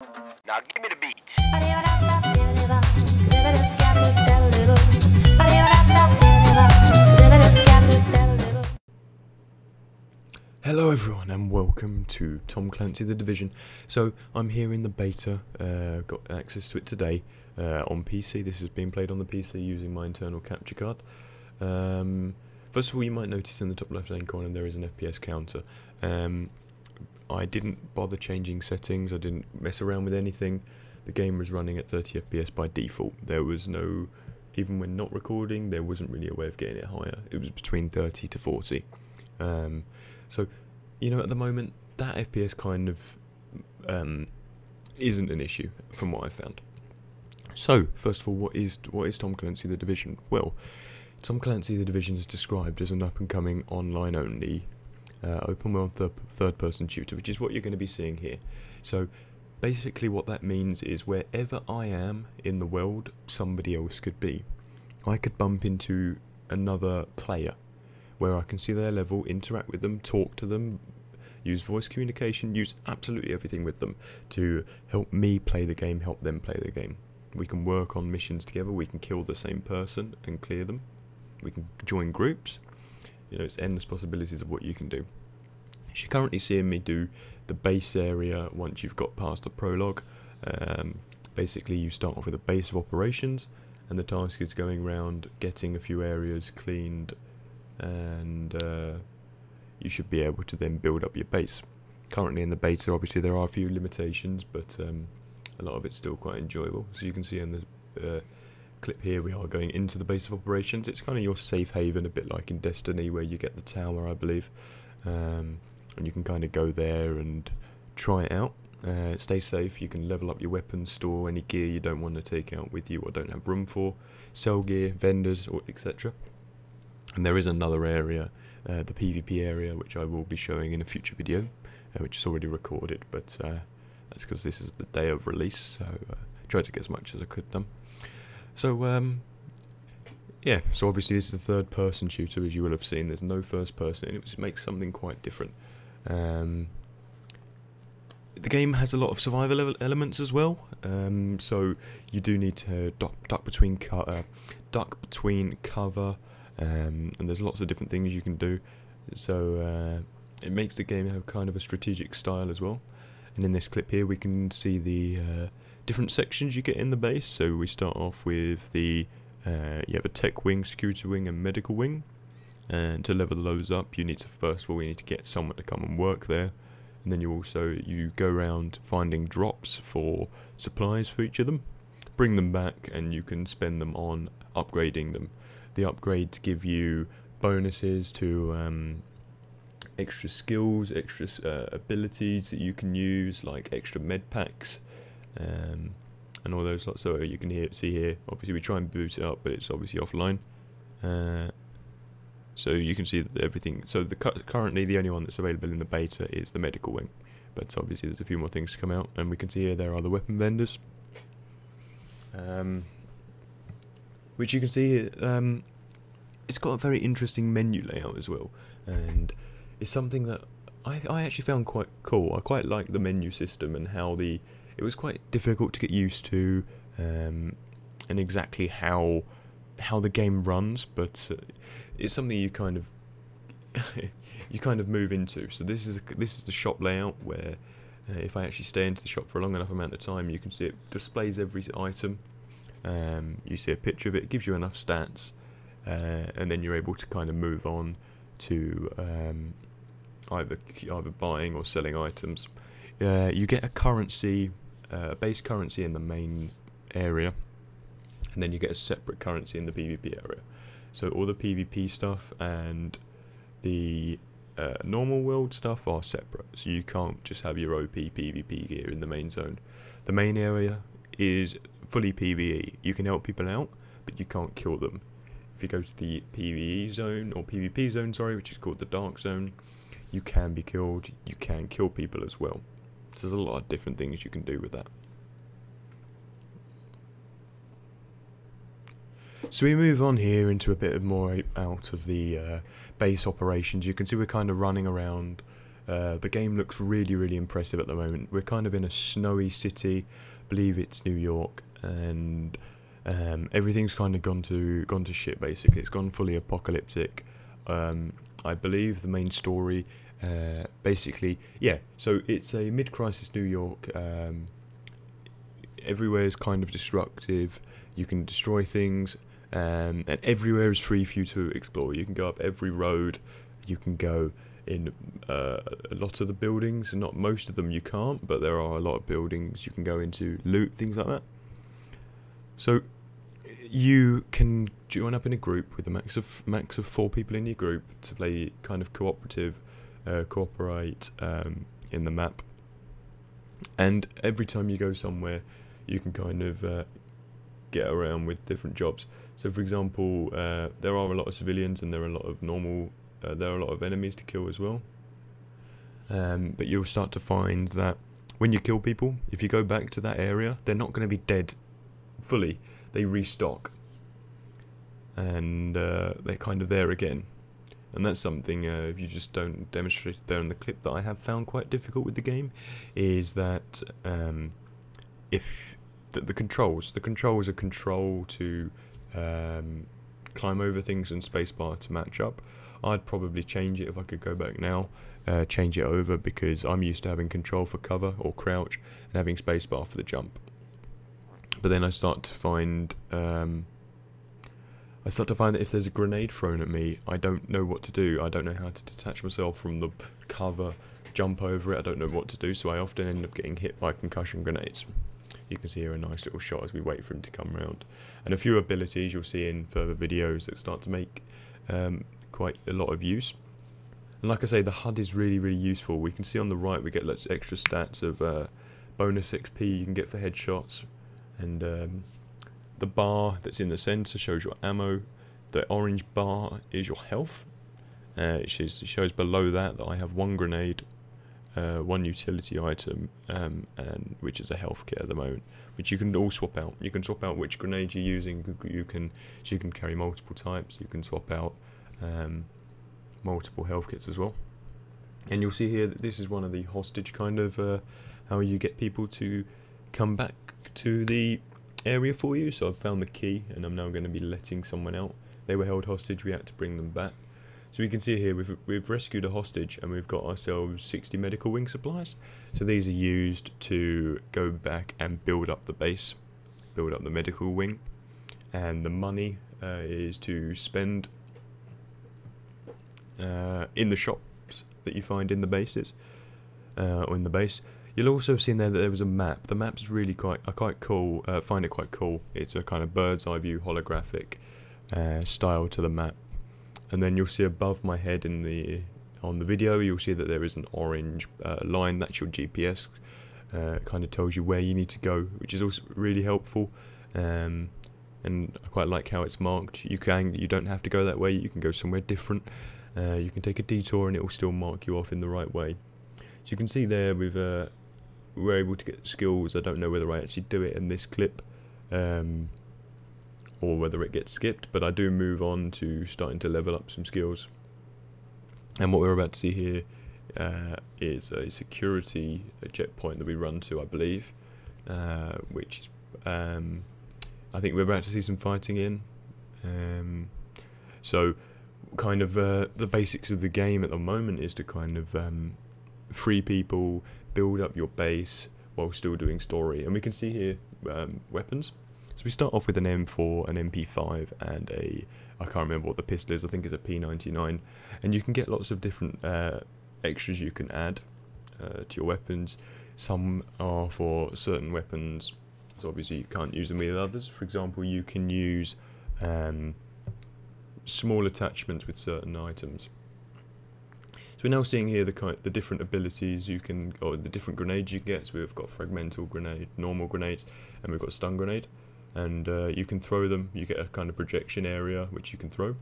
Now give me the beat. Hello everyone and welcome to Tom Clancy The Division. So I'm here in the beta, got access to it today on PC. This is being played on the PC using my internal capture card. First of all, you might notice in the top left hand corner there is an FPS counter. I didn't bother changing settings, I didn't mess around with anything. The game was running at 30 FPS by default. There was no, even when not recording, there wasn't really a way of getting it higher. It was between 30 to 40. So, you know, at the moment, that FPS kind of isn't an issue from what I found. So, first of all, what is Tom Clancy The Division? Well, Tom Clancy The Division is described as an up-and-coming online-only open-world third-person shooter, which is what you're going to be seeing here. So, basically what that means is wherever I am in the world, somebody else could be. I could bump into another player, where I can see their level, interact with them, talk to them, use voice communication, use absolutely everything with them to help me play the game, help them play the game. We can work on missions together, we can kill the same person and clear them, we can join groups. You know, it's endless possibilities of what you can do. You're currently seeing me do the base area once you've got past the prologue. Basically you start off with a base of operations and the task is going around getting a few areas cleaned, and you should be able to then build up your base. Currently in the beta, obviously there are a few limitations, but a lot of it's still quite enjoyable. So you can see in the clip here we are going into the base of operations. It's kind of your safe haven, a bit like in Destiny where you get the tower, I believe, and you can kind of go there and try it out. Stay safe, you can level up your weapons, store any gear you don't want to take out with you or don't have room for, sell gear, vendors, or etc. And there is another area, the PvP area, which I will be showing in a future video, which is already recorded, but that's because this is the day of release, so tried to get as much as I could done. So yeah, so obviously this is a third person shooter, as you will have seen. There's no first person, and it makes something quite different. The game has a lot of survival elements as well, so you do need to duck between cover, and there's lots of different things you can do. So it makes the game have kind of a strategic style as well. And in this clip here we can see the different sections you get in the base. So we start off with the you have a tech wing, security wing and medical wing, and to level those up you need to, first of all, you need to get someone to come and work there, and then you go around finding drops for supplies for each of them, bring them back, and you can spend them on upgrading them. The upgrades give you bonuses to extra skills, extra abilities that you can use, like extra med packs, and all those lots. So you can see here, obviously we try and boot it up, but it's obviously offline. So you can see that everything. So currently the only one that's available in the beta is the medical wing, but obviously there's a few more things to come out, and we can see here there are the weapon vendors. Which you can see, it's got a very interesting menu layout as well, and it's something that I actually found quite cool. I quite like the menu system and how it was quite difficult to get used to, and exactly how the game runs, but it's something you kind of move into. So this is the shop layout where if I actually stay into the shop for a long enough amount of time, you can see it displays every item. You see a picture of it, gives you enough stats, and then you're able to kind of move on to either buying or selling items. You get a currency, base currency in the main area, and then you get a separate currency in the PvP area. So all the PvP stuff and the normal world stuff are separate, so you can't just have your OP PvP gear in the main zone. The main area is fully PvE. You can help people out, but you can't kill them. If you go to the PvE zone, or PvP zone, sorry, which is called the Dark Zone, you can be killed, you can kill people as well. So there's a lot of different things you can do with that. So we move on here into a bit of more out of the base operations. You can see we're kind of running around The game looks really impressive at the moment. We're kind of in a snowy city, I believe it's New York, and everything's kind of gone to shit basically. It's gone fully apocalyptic. I believe the main story, basically, yeah. So it's a mid-crisis New York. Everywhere is kind of destructive. You can destroy things, and everywhere is free for you to explore. You can go up every road. You can go in a lot of the buildings, and not most of them you can't, but there are a lot of buildings you can go into, loot, things like that. So you can join up in a group with a max of 4 people in your group to play kind of cooperate in the map. And every time you go somewhere, you can kind of get around with different jobs. So for example, there are a lot of civilians and there are a lot of normal, there are a lot of enemies to kill as well. But you'll start to find that when you kill people, if you go back to that area, they're not going to be dead fully. They restock, and they're kind of there again. And that's something, if you just don't demonstrate it there in the clip, that I have found quite difficult with the game, is that if the controls are control to climb over things and spacebar to match up. I'd probably change it if I could go back now, change it over, because I'm used to having control for cover or crouch and having spacebar for the jump. But then I start to find that if there's a grenade thrown at me, I don't know what to do. I don't know how to detach myself from the cover, jump over it. I don't know what to do, so I often end up getting hit by concussion grenades. You can see here a nice little shot as we wait for him to come round. And a few abilities you'll see in further videos that start to make quite a lot of use. And like I say, the HUD is really useful. We can see on the right we get lots of extra stats of bonus XP you can get for headshots. And the bar that's in the centre shows your ammo. The orange bar is your health. It shows below that I have 1 grenade, 1 utility item, and which is a health kit at the moment, which you can all swap out. You can swap out which grenade you're using. You can carry multiple types. You can swap out multiple health kits as well. And you'll see here that this is one of the hostage kind of how you get people to come back to the area for you. So I've found the key, and I'm now going to be letting someone out. They were held hostage. We had to bring them back. So we can see here we've rescued a hostage, and we've got ourselves 60 medical wing supplies. So these are used to go back and build up the base, build up the medical wing, and the money is to spend in the shops that you find in the bases, or in the base. You'll also have seen there that there was a map. The map's really quite cool. Find it quite cool. It's a kind of bird's eye view holographic style to the map. And then you'll see above my head on the video, you'll see that there is an orange line. That's your GPS. It kind of tells you where you need to go, which is also really helpful. And I quite like how it's marked. You don't have to go that way. You can go somewhere different. You can take a detour, and it will still mark you off in the right way. So you can see there we're able to get skills. I don't know whether I actually do it in this clip, or whether it gets skipped, but I do move on to starting to level up some skills. And what we're about to see here is a security checkpoint that we run to, I believe, which is, I think we're about to see some fighting in. So kind of the basics of the game at the moment is to kind of free people, build up your base while still doing story. And we can see here weapons. So we start off with an M4, an MP5, and I can't remember what the pistol is, I think it's a P99. And you can get lots of different extras you can add to your weapons. Some are for certain weapons, so obviously you can't use them with others. For example, you can use small attachments with certain items. So we're now seeing here the different abilities you can, or the different grenades you can get. So we've got fragmental grenade, normal grenades, and we've got stun grenade. And you can throw them. You get a kind of projection area which you can throw.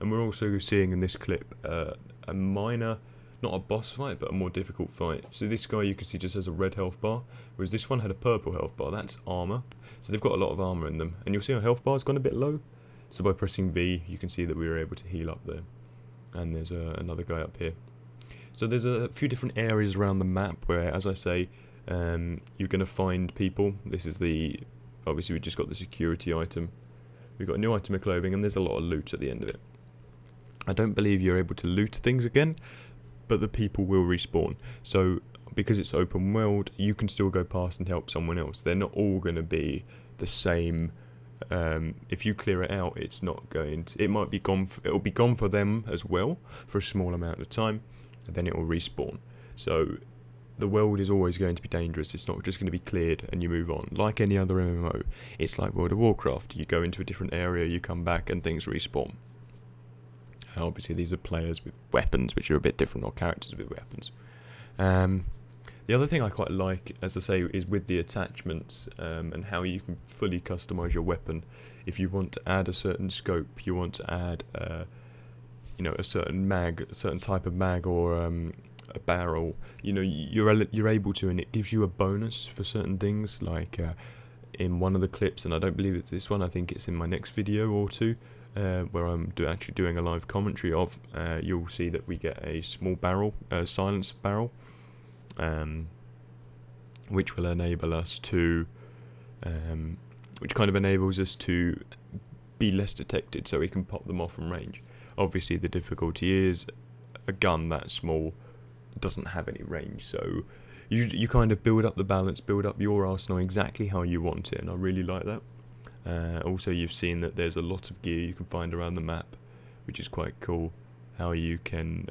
And we're also seeing in this clip a minor, not a boss fight, but a more difficult fight. So this guy you can see just has a red health bar, whereas this one had a purple health bar. That's armor. So they've got a lot of armor in them. And you'll see our health bar's gone a bit low. So by pressing V, you can see that we were able to heal up there. And there's another guy up here. So there's a few different areas around the map where, as I say, you're going to find people. This is obviously we just got the security item. We've got a new item of clothing, and there's a lot of loot at the end of it. I don't believe you're able to loot things again, but the people will respawn. So because it's open world, you can still go past and help someone else. They're not all going to be the same. If you clear it out, it's not going to, it might be gone, it'll be gone for them as well for a small amount of time, and then it will respawn. So the world is always going to be dangerous. It's not just going to be cleared and you move on. Like any other MMO, it's like World of Warcraft. You go into a different area, you come back, and things respawn. Obviously, these are players with weapons, which are a bit different, or characters with weapons. The other thing I quite like, as I say, is with the attachments and how you can fully customize your weapon. If you want to add a certain scope, you want to add, a certain mag, a certain type of mag, or a barrel. You're able to, and it gives you a bonus for certain things. Like in one of the clips, and I don't believe it's this one. I think it's in my next video or two. Where I'm actually doing a live commentary of, you'll see that we get a small barrel, a silenced barrel, which will enable us to, which kind of enables us to be less detected, so we can pop them off from range. Obviously, the difficulty is a gun that small doesn't have any range, so you kind of build up the balance, build up your arsenal exactly how you want it, and I really like that. Also, you've seen that there's a lot of gear you can find around the map, which is quite cool. How you can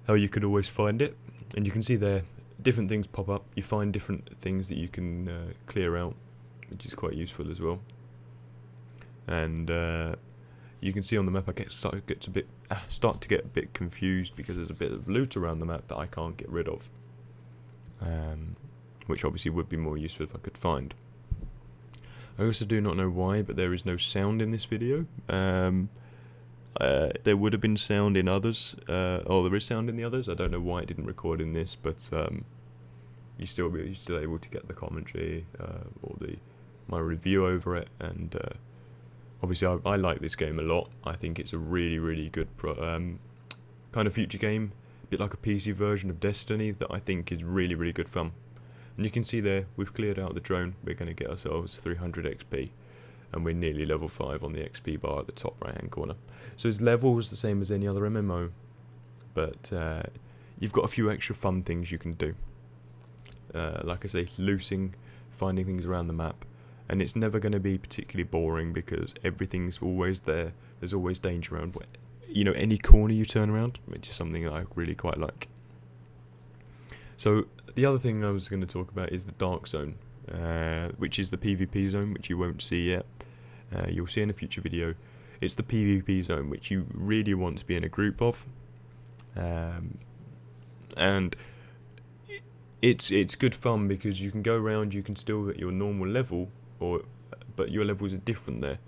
always find it, and you can see there different things pop up. You find different things that you can clear out, which is quite useful as well. And you can see on the map, I start to get a bit confused because there's a bit of loot around the map that I can't get rid of, which obviously would be more useful if I could find. I also do not know why, but there is no sound in this video. There would have been sound in others, or there is sound in the others. I don't know why it didn't record in this, but you're still able to get the commentary or my review over it. And obviously, I like this game a lot. I think it's a really, really good kind of future game, a bit like a PC version of Destiny that I think is really, really good fun. And you can see there, we've cleared out the drone. We're going to get ourselves 300 XP. And we're nearly level 5 on the XP bar at the top right hand corner. So his level is the same as any other MMO. But you've got a few extra fun things you can do. Like I say, looting, finding things around the map. And it's never going to be particularly boring because everything's always there. There's always danger around. Any corner you turn around, which is something that I really quite like. So the other thing I was going to talk about is the Dark Zone, which is the PvP zone, which you won't see yet. You'll see in a future video. It's the PvP zone, which you really want to be in a group of, and it's good fun because you can go around. You can still get your normal level, but your levels are different there.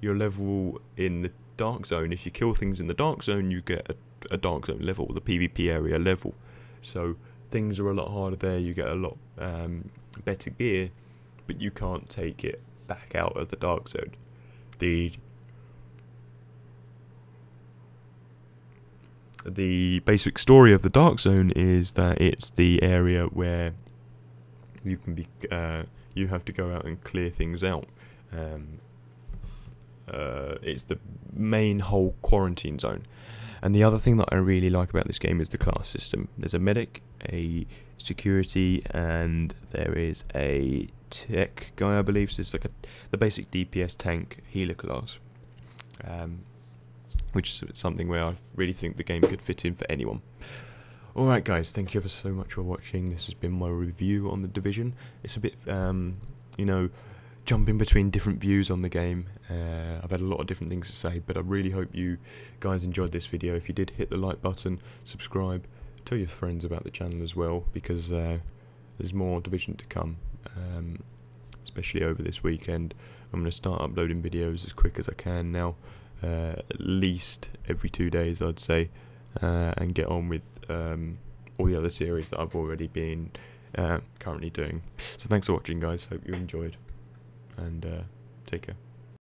Your level in the Dark Zone, if you kill things in the Dark Zone, you get a Dark Zone level, the PvP area level. So things are a lot harder there. You get a lot better gear, but you can't take it back out of the Dark Zone. The basic story of the Dark Zone is that it's the area where you can be you have to go out and clear things out. It's the main whole quarantine zone. And the other thing that I really like about this game is the class system. There's a medic, a security, and there is a tech guy, I believe. So it's like the basic DPS tank healer class, which is something where I really think the game could fit in for anyone. Alright guys, thank you ever so much for watching. This has been my review on The Division. It's a bit, jumping between different views on the game. I've had a lot of different things to say, but I really hope you guys enjoyed this video. If you did, hit the like button, subscribe, tell your friends about the channel as well, because there's more Division to come, especially over this weekend. I'm going to start uploading videos as quick as I can now, at least every 2 days I'd say, and get on with all the other series that I've already been currently doing. So thanks for watching guys, hope you enjoyed, and take care.